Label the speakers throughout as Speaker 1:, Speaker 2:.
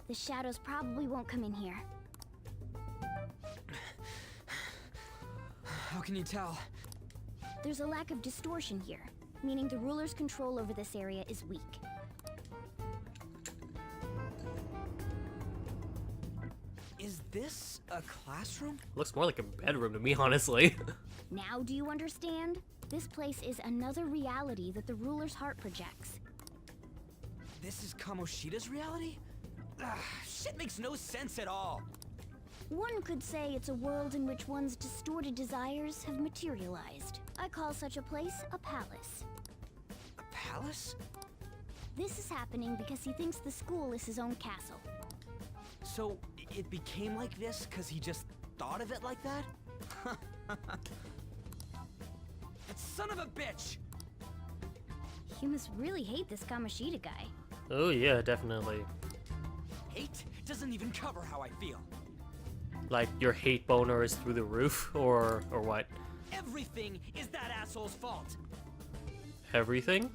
Speaker 1: The shadows probably won't come in here.
Speaker 2: How can you tell?
Speaker 1: There's a lack of distortion here, meaning the ruler's control over this area is weak.
Speaker 2: Is this a classroom?
Speaker 3: Looks more like a bedroom to me, honestly.
Speaker 1: Now do you understand? This place is another reality that the ruler's heart projects.
Speaker 2: This is Kamoshida's reality? Shit makes no sense at all.
Speaker 1: One could say it's a world in which one's distorted desires have materialized. I call such a place a palace.
Speaker 2: A palace?
Speaker 1: This is happening because he thinks the school is his own castle.
Speaker 2: So it became like this because he just thought of it like that? That son of a bitch!
Speaker 1: You must really hate this Kamoshida guy.
Speaker 3: Oh yeah, definitely.
Speaker 2: Hate doesn't even cover how I feel.
Speaker 3: Like your hate boner is through the roof, or what?
Speaker 2: Everything is that asshole's fault.
Speaker 3: Everything?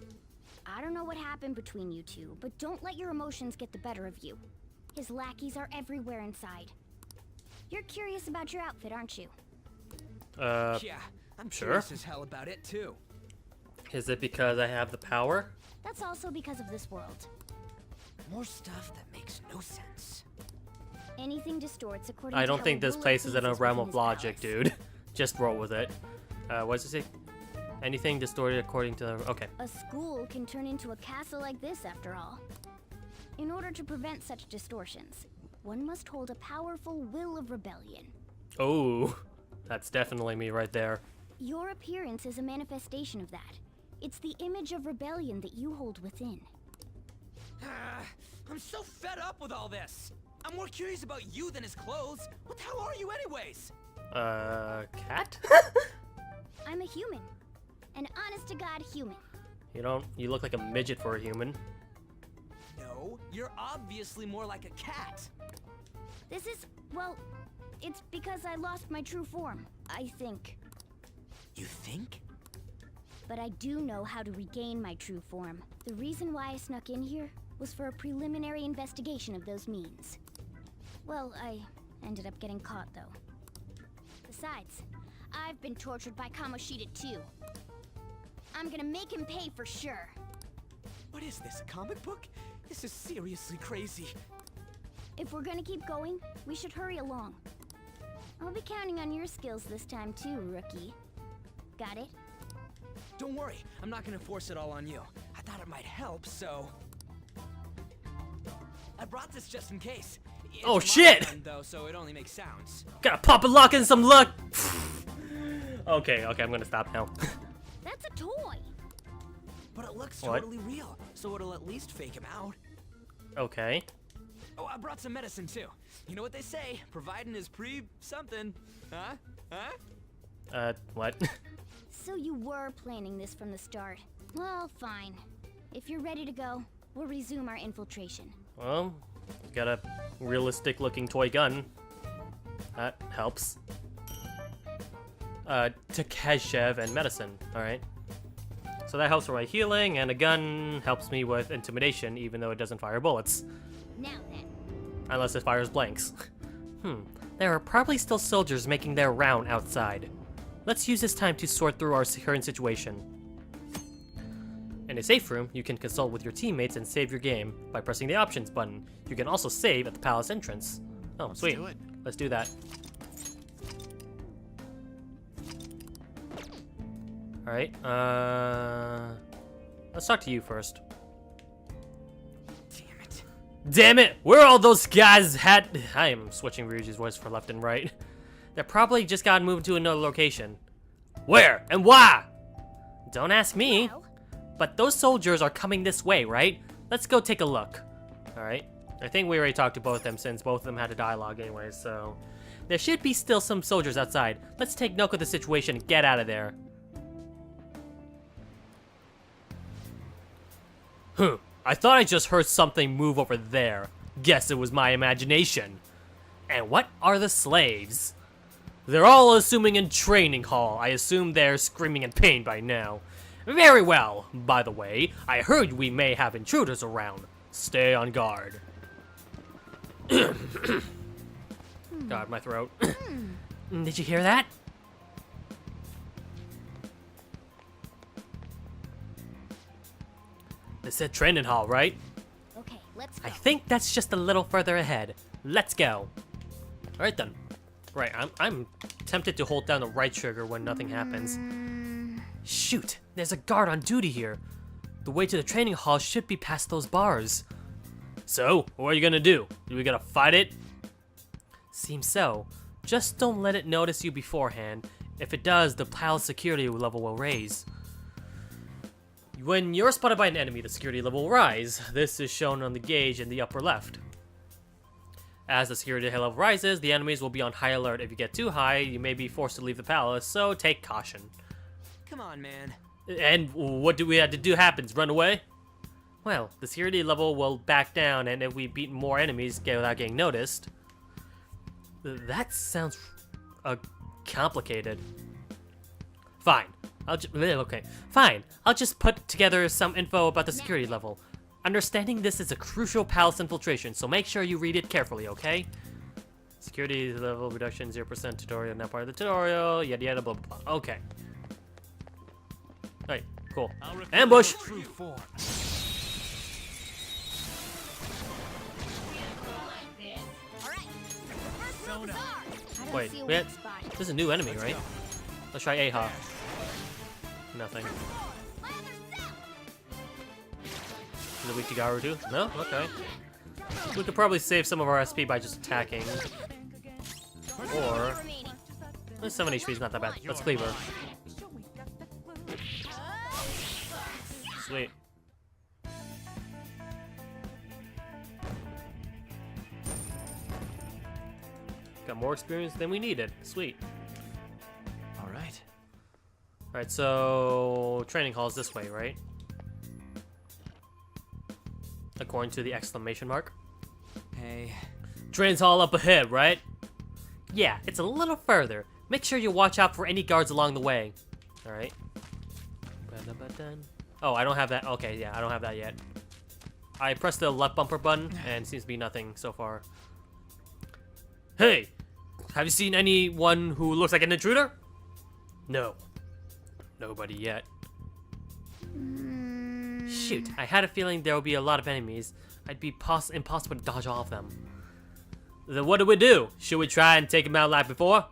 Speaker 1: I don't know what happened between you two, but don't let your emotions get the better of you. His lackeys are everywhere inside. You're curious about your outfit, aren't you?
Speaker 2: Yeah, I'm
Speaker 3: sure.
Speaker 2: curious as hell about it too.
Speaker 3: Is it because I have the power?
Speaker 1: That's also because of this world.
Speaker 2: More stuff that makes no sense.
Speaker 1: Anything distorts according
Speaker 3: I
Speaker 1: to
Speaker 3: don't
Speaker 1: how
Speaker 3: think
Speaker 1: a
Speaker 3: this
Speaker 1: ruler
Speaker 3: place is in a
Speaker 1: pleases
Speaker 3: realm
Speaker 1: within
Speaker 3: of
Speaker 1: his
Speaker 3: logic,
Speaker 1: palace.
Speaker 3: dude. Just roll with it. What does it say? Anything distorted according to the... Okay.
Speaker 1: A school can turn into a castle like this, after all. In order to prevent such distortions, one must hold a powerful will of rebellion.
Speaker 3: Oh, that's definitely me right there.
Speaker 1: Your appearance is a manifestation of that. It's the image of rebellion that you hold within.
Speaker 2: I'm so fed up with all this. I'm more curious about you than his clothes. What the hell are you anyways?
Speaker 3: Cat?
Speaker 1: I'm a human. An honest-to-God human.
Speaker 3: You look like a midget for a human.
Speaker 2: No, you're obviously more like a cat.
Speaker 1: This is, well, it's because I lost my true form, I think.
Speaker 2: You think?
Speaker 1: But I do know how to regain my true form. The reason why I snuck in here was for a preliminary investigation of those means. Well, I ended up getting caught, though. Besides, I've been tortured by Kamoshida, too. I'm gonna make him pay for sure.
Speaker 2: What is this, a comic book? This is seriously crazy.
Speaker 1: If we're gonna keep going, we should hurry along. I'll be counting on your skills this time, too, rookie. Got it?
Speaker 2: Don't worry, I'm not gonna force it all on you. I thought it might help, so... I brought this just in case. It's
Speaker 3: Oh,
Speaker 2: a
Speaker 3: shit!
Speaker 2: gun, though, so it only makes sounds.
Speaker 3: Gotta pop a lock and some luck! Okay, I'm gonna stop now.
Speaker 1: That's a toy!
Speaker 2: But it looks
Speaker 3: What?
Speaker 2: totally real, so it'll at least fake him out.
Speaker 3: Okay.
Speaker 2: Oh, I brought some medicine, too. You know what they say, providing is pre-something. Huh? Huh?
Speaker 3: What?
Speaker 1: So you were planning this from the start. Well, fine. If you're ready to go, we'll resume our infiltration.
Speaker 3: Well, got a realistic-looking toy gun. That helps. Takeshev and medicine. Alright. So that helps for my healing, and a gun helps me with intimidation, even though it doesn't fire bullets.
Speaker 1: Now then.
Speaker 3: Unless it fires blanks. There are probably still soldiers making their round outside. Let's use this time to sort through our current situation. In a safe room, you can consult with your teammates and save your game by pressing the options button. You can also save at the palace entrance. Oh, sweet.
Speaker 2: do it.
Speaker 3: Let's do that. Alright, let's talk to you first.
Speaker 2: Damn it.
Speaker 3: Damn it! Where are all those guys I am switching Ryuji's voice for left and right. They probably just got moved to another location. Where? And why? Don't ask me.
Speaker 1: Well,
Speaker 3: But those soldiers are coming this way, right? Let's go take a look. Alright. I think we already talked to both of them since both of them had a dialogue anyway, so... There should be still some soldiers outside. Let's take note of the situation and get out of there. I thought I just heard something move over there. Guess it was my imagination. And what are the slaves? They're all assuming in training hall. I assume they're screaming in pain by now. Very well. By the way, I heard we may have intruders around. Stay on guard. God, my throat. Did you hear that? It said training hall, right?
Speaker 1: Okay, let's
Speaker 3: I
Speaker 1: go.
Speaker 3: think that's just a little further ahead. Let's go. Alright then. Right, I'm tempted to hold down the right trigger when nothing happens. Shoot, there's a guard on duty here. The way to the training hall should be past those bars. So, what are you gonna do? Are we gonna fight it? Seems so. Just don't let it notice you beforehand. If it does, the palace security level will raise. When you're spotted by an enemy, the security level will rise. This is shown on the gauge in the upper left. As the security level rises, the enemies will be on high alert. If you get too high, you may be forced to leave the palace, so take caution.
Speaker 2: Come on, man.
Speaker 3: And what do we have to do happens? Run away? Well, the security level will back down, and if we beat more enemies without getting noticed... That sounds... complicated. Fine. Fine. I'll just put together some info about the security level. Understanding this is a crucial palace infiltration, so make sure you read it carefully, okay? Security level reduction 0% tutorial, not part of the tutorial, yada yada blah blah blah. Okay. Alright, cool. Ambush!
Speaker 2: True form.
Speaker 3: Wait, this is a new enemy, right? Let's try Aha. Nothing. Is it weak to Garu too? No? Okay. We could probably save some of our SP by just attacking. Or... 7 HP is not that bad. Let's Cleaver. Sweet. Got more experience than we needed. Sweet.
Speaker 2: Alright.
Speaker 3: Alright, so... Training hall is this way, right? According to the exclamation mark.
Speaker 2: Hey.
Speaker 3: Train's hall up ahead, right? Yeah, it's a little further. Make sure you watch out for any guards along the way. Alright. Oh, I don't have that. Okay, yeah, I don't have that yet. I pressed the left bumper button, and seems to be nothing so far. Hey! Have you seen anyone who looks like an intruder? No. Nobody yet. Shoot, I had a feeling there would be a lot of enemies. I'd be impossible to dodge all of them. Then what do we do? Should we try and take them out like before?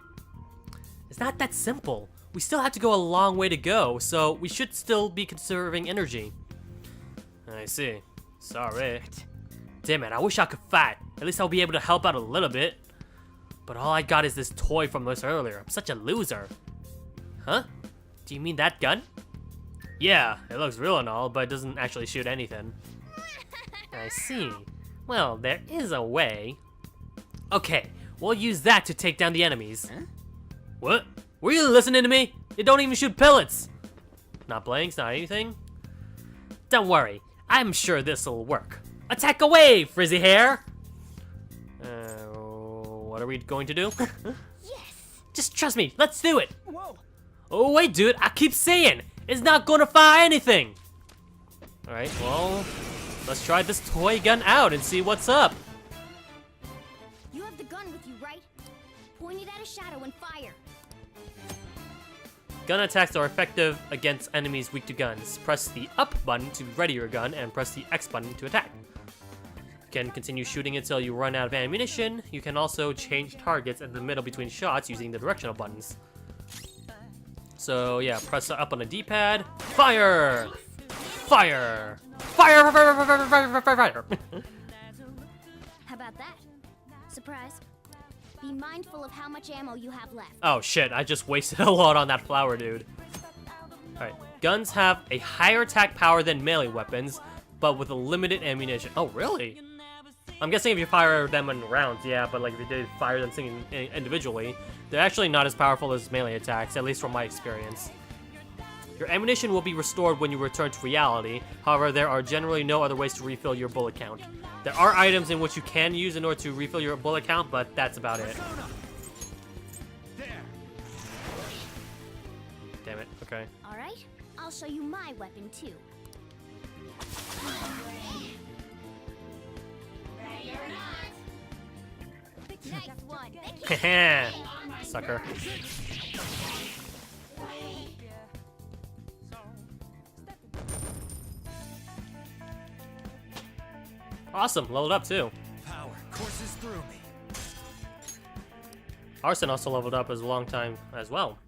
Speaker 3: It's not that simple. We still have to go a long way to go, so we should still be conserving energy. I see. Sorry. Damn it, I wish I could fight. At least I'll be able to help out a little bit. But all I got is this toy from this earlier. I'm such a loser. Huh? Do you mean that gun? Yeah, it looks real and all, but it doesn't actually shoot anything. I see. Well, there is a way. Okay, we'll use that to take down the enemies.
Speaker 2: Huh?
Speaker 3: What? Were you listening to me? It don't even shoot pellets. Not blanks, not anything. Don't worry, I'm sure this'll work. Attack away, frizzy hair! What are we going to do?
Speaker 1: Yes!
Speaker 3: Just trust me, let's do it!
Speaker 2: Whoa.
Speaker 3: Oh wait, dude, I keep saying, it's not gonna fire anything! Alright, well, let's try this toy gun out and see what's up.
Speaker 1: You have the gun with you, right? Point it at a shadow and fire.
Speaker 3: Gun attacks are effective against enemies weak to guns. Press the up button to ready your gun and press the X button to attack. You can continue shooting until you run out of ammunition. You can also change targets in the middle between shots using the directional buttons. So yeah, press up on the D-pad. Fire! Fire! Fire! Fire! Fire! Fire! Fire! Fire!
Speaker 1: How about that? Surprise. Be mindful of how much ammo you have left.
Speaker 3: Oh shit, I just wasted a lot on that flower, dude. Alright, guns have a higher attack power than melee weapons, but with a limited ammunition. Oh, really? I'm guessing if you fire them in rounds, yeah, but like if you did fire them individually, they're actually not as powerful as melee attacks, at least from my experience. Your ammunition will be restored when you return to reality. However, there are generally no other ways to refill your bullet count. There are items in which you can use in order to refill your bullet count, but that's about it. Damn it, okay.
Speaker 1: Alright, I'll show you my weapon too. Nice one.
Speaker 3: Heh, sucker. Awesome, leveled up too.
Speaker 2: Power courses through me.
Speaker 3: Arson also leveled up as a long time as well,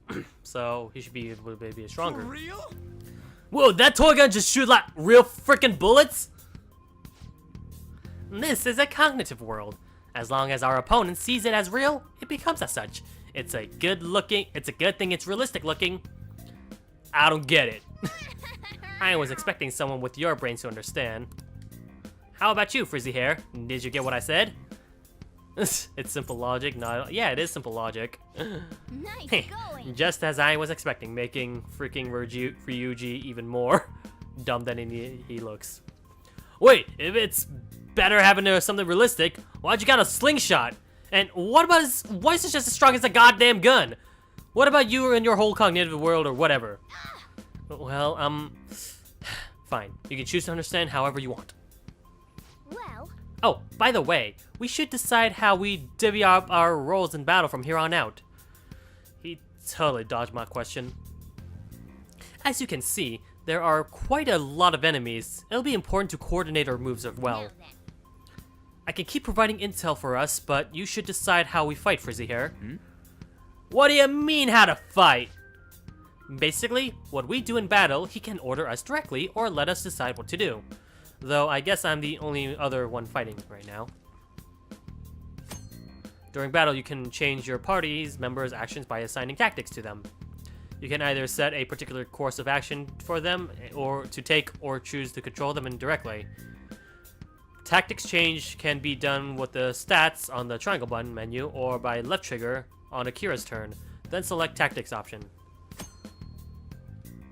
Speaker 3: so he should be able to be stronger.
Speaker 2: For real?
Speaker 3: Whoa, that toy gun just shoot like real freaking bullets? This is a cognitive world. As long as our opponent sees it as real, it becomes as such. It's a good thing it's realistic looking. I don't get it. I was expecting someone with your brains to understand. How about you, Frizzy Hair? Did you get what I said? It's simple logic, yeah, it is simple logic.
Speaker 1: Nice going.
Speaker 3: Just as I was expecting, making freaking Ryuji even more dumb than he looks. Wait, if it's better having something realistic, why'd you got a slingshot? And what about why is it just as strong as a goddamn gun? What about you and your whole cognitive world or whatever? Well, fine. You can choose to understand however you want.
Speaker 1: Well,
Speaker 3: Oh, by the way, we should decide how we divvy up our roles in battle from here on out. He totally dodged my question. As you can see, there are quite a lot of enemies. It'll be important to coordinate our moves as well.
Speaker 1: now then.
Speaker 3: I can keep providing intel for us, but you should decide how we fight, Frizzy Hair. What do you mean, how to fight? Basically, what we do in battle, he can order us directly or let us decide what to do. Though I guess I'm the only other one fighting right now. During battle, you can change your party's members' actions by assigning tactics to them. You can either set a particular course of action for them or to take or choose to control them indirectly. Tactics change can be done with the stats on the triangle button menu or by left trigger on Akira's turn, then select tactics option.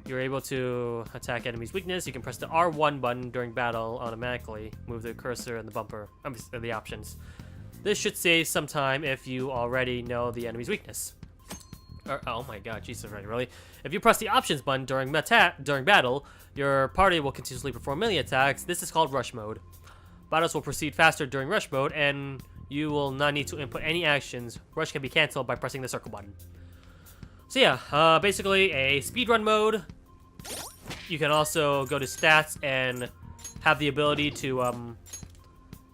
Speaker 3: You're able to attack enemy's weakness. You can press the R1 button during battle automatically. Move the cursor and the bumper, the options. This should save some time if you already know the enemy's weakness. Oh my god, Jesus, really? If you press the options button during battle, your party will continuously perform melee attacks. This is called rush mode. Battles will proceed faster during rush mode, and you will not need to input any actions. Rush can be cancelled by pressing the circle button. So yeah, basically a speedrun mode. You can also go to stats and have the ability to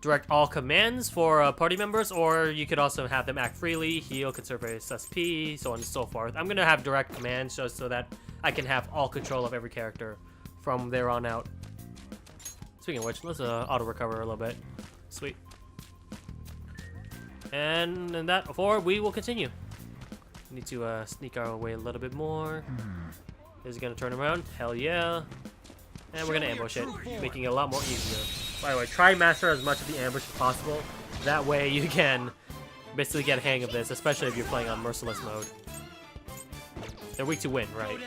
Speaker 3: direct all commands for party members, or you could also have them act freely, heal, conserve SP, so on and so forth. I'm going to have direct commands just so that I can have all control of every character from there on out. Speaking of which, let's auto-recover a little bit. Sweet. And in that before, we will continue. We need to sneak our way a little bit more. Is it going to turn around? Hell yeah. And we're going to ambush it, making it a lot more easier. By the way, try master as much of the ambush as possible. That way you can basically get a hang of this, especially if you're playing on merciless mode. They're weak to win, right?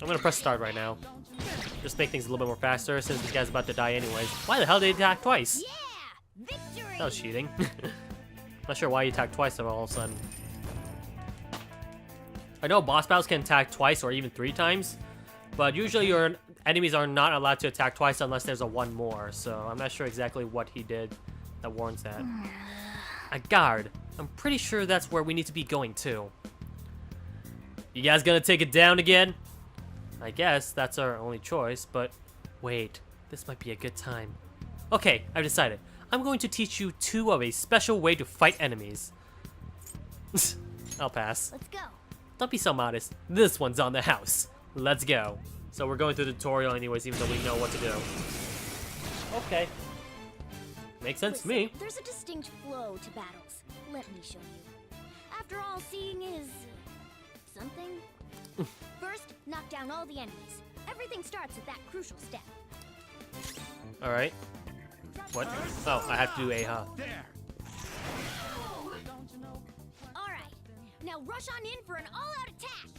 Speaker 3: I'm going to press start right now. Just make things a little bit more faster since this guy's about to die anyways. Why the hell did he attack twice?
Speaker 1: Yeah! Victory!
Speaker 3: That was cheating. Not sure why he attacked twice all of a sudden. I know boss battles can attack twice or even 3 times, but usually your enemies are not allowed to attack twice unless there's a one more, so I'm not sure exactly what he did that warrants that. A guard. I'm pretty sure that's where we need to be going too. You guys gonna take it down again? I guess that's our only choice, but wait, this might be a good time. Okay, I've decided. I'm going to teach you 2 of a special way to fight enemies. I'll pass.
Speaker 1: Let's go.
Speaker 3: Don't be so modest. This one's on the house. Let's go. So we're going through the tutorial anyways, even though we know what to do. Okay. Makes sense to me.
Speaker 1: There's a distinct flow to battles. Let me show you. After all, seeing is... something? First, knock down all the enemies. Everything starts at that crucial step.
Speaker 3: Alright. What? Oh, I have to do a,
Speaker 2: There.
Speaker 1: Alright, now rush on in for an all-out attack.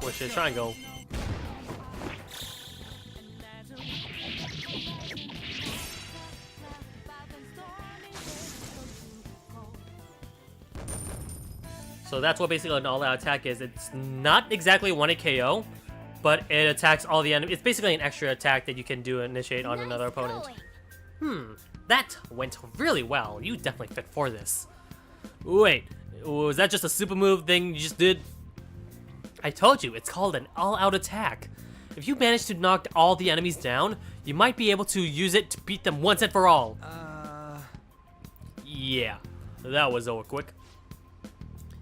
Speaker 3: push the triangle. So that's what basically an all-out attack is. It's not exactly a 1-hit KO, but it attacks all the enemies. It's basically an extra attack that you can do initiate on another opponent. That went really well. You definitely fit for this. Wait, was that just a super move thing you just did? I told you, it's called an all-out attack. If you manage to knock all the enemies down, you might be able to use it to beat them once and for all. Yeah, that was over quick.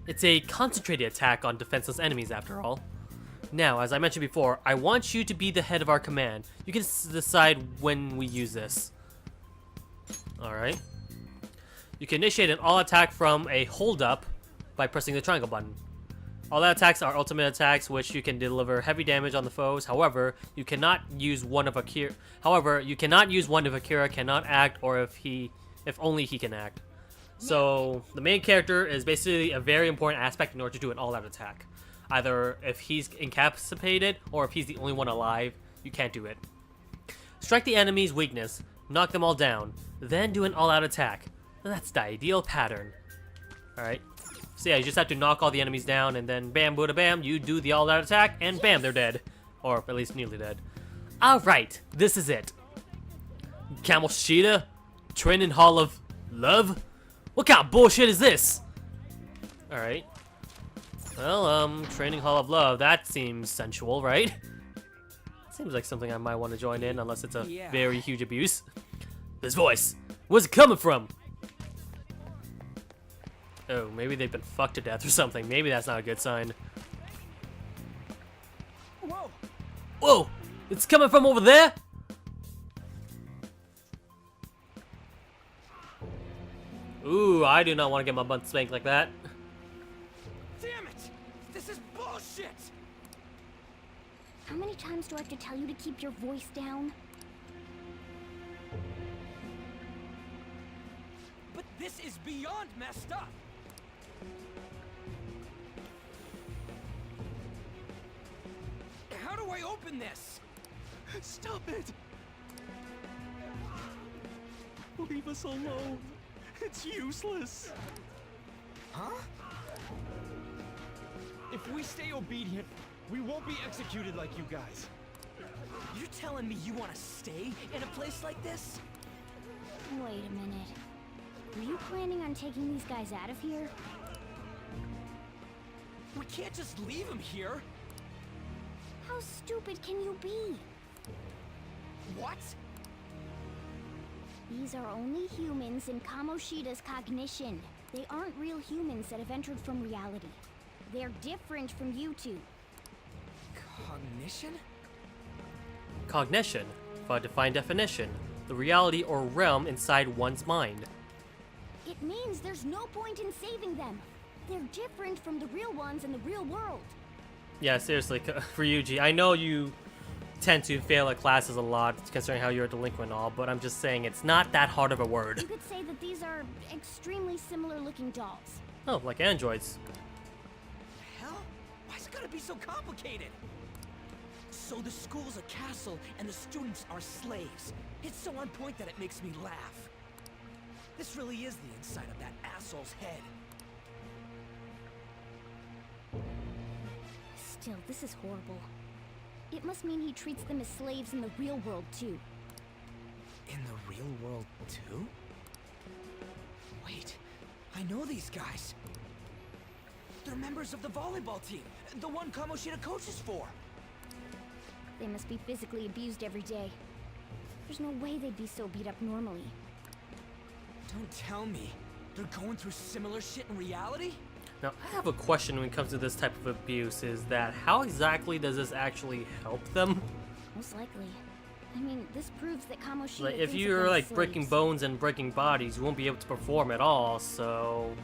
Speaker 3: It's a concentrated attack on defenseless enemies after all. Now, as I mentioned before, I want you to be the head of our command. You can decide when we use this. Alright. You can initiate an all attack from a hold up by pressing the triangle button. All out attacks are ultimate attacks which you can deliver heavy damage on the foes. However, you cannot use one of Akira cannot act or if only he can act. So the main character is basically a very important aspect in order to do an all-out attack. Either if he's incapacitated or if he's the only one alive, you can't do it. Strike the enemy's weakness, knock them all down, then do an all-out attack. That's the ideal pattern. Alright. So yeah, you just have to knock all the enemies down and then bam, booda bam, you do the all-out attack and bam, they're dead. Or at least nearly dead. Alright, this is it. Kamoshida? Training Hall of Love? What kind of bullshit is this? Alright. Well, Training Hall of Love, that seems sensual, right? Seems like something I might want to join in, unless it's a very huge abuse. This voice, where's it coming from? Oh, maybe they've been fucked to death or something. Maybe that's not a good sign.
Speaker 2: Whoa!
Speaker 3: Whoa! It's coming from over there? Ooh, I do not want to get my butt spanked like that.
Speaker 2: Damn it! This is bullshit!
Speaker 1: How many times do I have to tell you to keep your voice down?
Speaker 2: But this is beyond messed up! How do I open this?
Speaker 4: Stop it! Leave us alone. It's useless.
Speaker 2: Huh?
Speaker 4: If we stay obedient, we won't be executed like you guys.
Speaker 2: You're telling me you want to stay in a place like this?
Speaker 1: Wait a minute. Were you planning on taking these guys out of here?
Speaker 2: We can't just leave him here.
Speaker 1: How stupid can you be?
Speaker 2: What?
Speaker 1: These are only humans in Kamoshida's cognition. They aren't real humans that have entered from reality. They're different from you two.
Speaker 2: Cognition?
Speaker 3: Cognition, by defined definition, the reality or realm inside one's mind.
Speaker 1: It means there's no point in saving them. They're different from the real ones in the real world.
Speaker 3: Yeah, seriously, Ryuji, I know you tend to fail at classes a lot, considering how you're a delinquent and all, but I'm just saying it's not that hard of a word.
Speaker 1: You could say that these are extremely similar looking dolls.
Speaker 3: Oh, like androids.
Speaker 2: Hell? Why's it gotta be so complicated? So the school's a castle and the students are slaves. It's so on point that it makes me laugh. This really is the inside of that asshole's head.
Speaker 1: Still, this is horrible. It must mean he treats them as slaves in the real world, too.
Speaker 2: In the real world, too? Wait, I know these guys. They're members of the volleyball team, the one Kamoshida coaches for.
Speaker 1: They must be physically abused every day. There's no way they'd be so beat up normally.
Speaker 2: Don't tell me. They're going through similar shit in reality?
Speaker 3: Now, I have a question when it comes to this type of abuse, is that how exactly does this actually help them?
Speaker 1: Most likely. I mean, this proves that Kamoshida
Speaker 3: Like, if
Speaker 1: thinks of
Speaker 3: you're
Speaker 1: them
Speaker 3: like
Speaker 1: as
Speaker 3: breaking
Speaker 1: slaves.
Speaker 3: bones and breaking bodies, you won't be able to perform at all, so...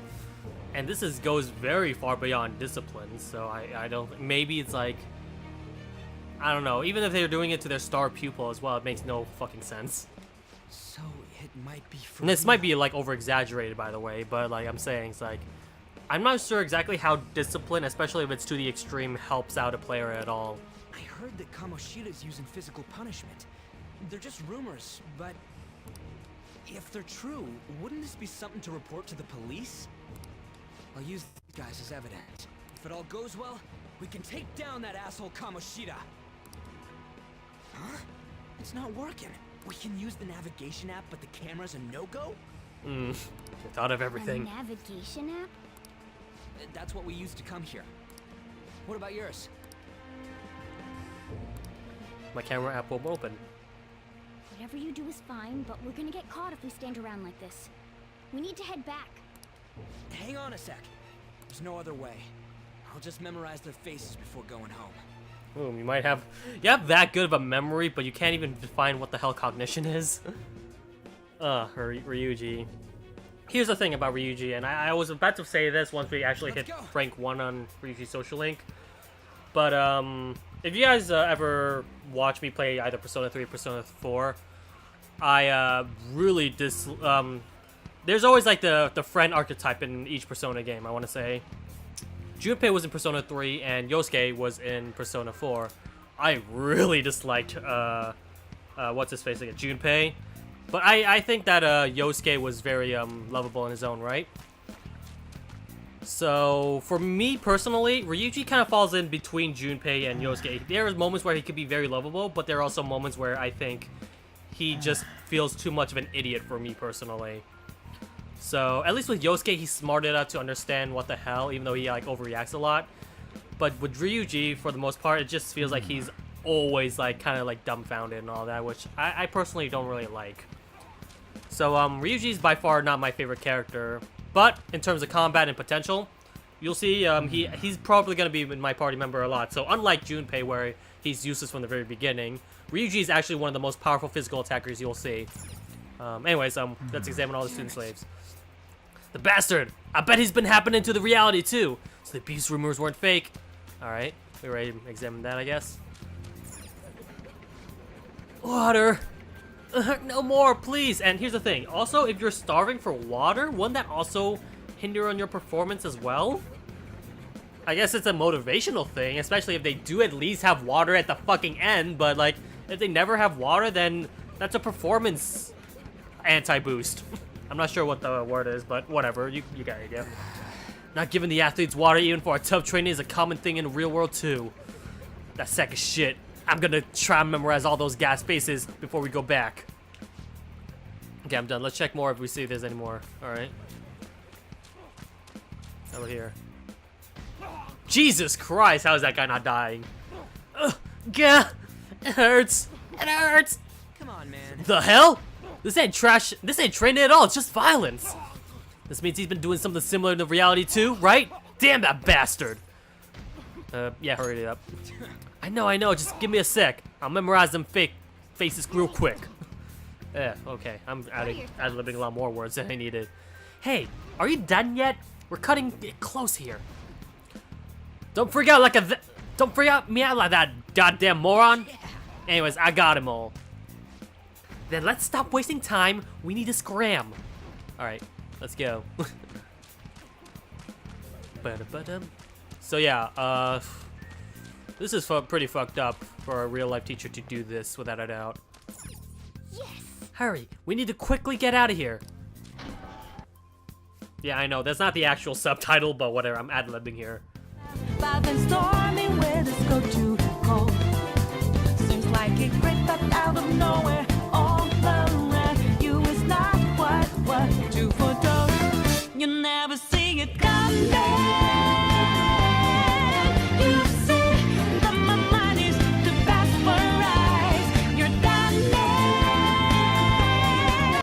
Speaker 3: And this goes very far beyond discipline, so I don't... Maybe it's like... I don't know, even if they're doing it to their star pupil as well, it makes no fucking sense.
Speaker 2: So, it might be for
Speaker 3: And this
Speaker 2: real.
Speaker 3: might be like over-exaggerated, by the way, but like I'm saying, it's like... I'm not sure exactly how discipline, especially if it's to the extreme, helps out a player at all.
Speaker 2: I heard that Kamoshida's using physical punishment. They're just rumors, but... If they're true, wouldn't this be something to report to the police? I'll use these disguise as evidence. If it all goes well, we can take down that asshole Kamoshida. Huh? It's not working. We can use the navigation app, but the camera's a no-go?
Speaker 3: Thought of
Speaker 1: A
Speaker 3: everything.
Speaker 1: navigation app?
Speaker 2: That's what we used to come here. What about yours?
Speaker 3: My camera app will open.
Speaker 1: Whatever you do is fine, but we're gonna get caught if we stand around like this. We need to head back.
Speaker 2: Hang on a sec. There's no other way. I'll just memorize their faces before going home.
Speaker 3: Boom, you have that good of a memory, but you can't even define what the hell cognition is. Ryuji. Here's the thing about Ryuji, and I was about to say this once we actually hit rank 1 on Ryuji Social Link. But, if you guys ever watch me play either Persona 3 or Persona 4, I really there's always like the friend archetype in each Persona game, I want to say. Junpei was in Persona 3 and Yosuke was in Persona 4. I really disliked what's his face again, Junpei. But I think that Yosuke was very lovable in his own right. So for me personally, Ryuji kind of falls in between Junpei and Yosuke. There are moments where he could be very lovable, but there are also moments where I think he just feels too much of an idiot for me personally. So at least with Yosuke, he's smart enough to understand what the hell, even though he like overreacts a lot. But with Ryuji, for the most part, it just feels like he's always like kind of like dumbfounded and all that, which I personally don't really like. So Ryuji's by far not my favorite character, but in terms of combat and potential, you'll see he's probably gonna be my party member a lot. So unlike Junpei, where he's useless from the very beginning, Ryuji is actually one of the most powerful physical attackers you'll see. Anyways, let's examine all the student slaves. The bastard! I bet he's been happening to the reality too. So the abuse rumors weren't fake. Alright, we're ready to examine that, I guess. Water! No more, please! And here's the thing. Also, if you're starving for water, wouldn't that also hinder on your performance as well? I guess it's a motivational thing, especially if they do at least have water at the fucking end, but like, if they never have water, then that's a performance anti-boost. I'm not sure what the word is, but whatever, you got it, yeah. Not giving the athletes water even for our tough training is a common thing in the real world too. That sack of shit. I'm gonna try and memorize all those gas spaces before we go back. Okay, I'm done. Let's check more if we see there's any more. Alright. Over here. Jesus Christ, how is that guy not dying? Gah! It hurts! It hurts!
Speaker 2: Come on, man.
Speaker 3: The hell? This ain't trash. This ain't training at all. It's just violence. This means he's been doing something similar to reality too, right? Damn that bastard. Yeah, hurry it up. I know. Just give me a sec. I'll memorize them fake faces real quick. Yeah, okay. I'm ad-libbing a lot more words than I needed. Hey, are you done yet? We're cutting it close here. Don't freak out don't freak out me out like that, goddamn moron. Anyways, I got him all. Then let's stop wasting time. We need to scram. Alright, let's go. So yeah, this is pretty fucked up for a real-life teacher to do this, without a doubt.
Speaker 1: Yes!
Speaker 3: Hurry, we need to quickly get out of here. Yeah, I know, that's not the actual subtitle, but whatever, I'm ad-libbing here.
Speaker 5: I've been storming where this go too cold. Seems like it crept up out of nowhere. All around you is not what you foretold. You never see it coming.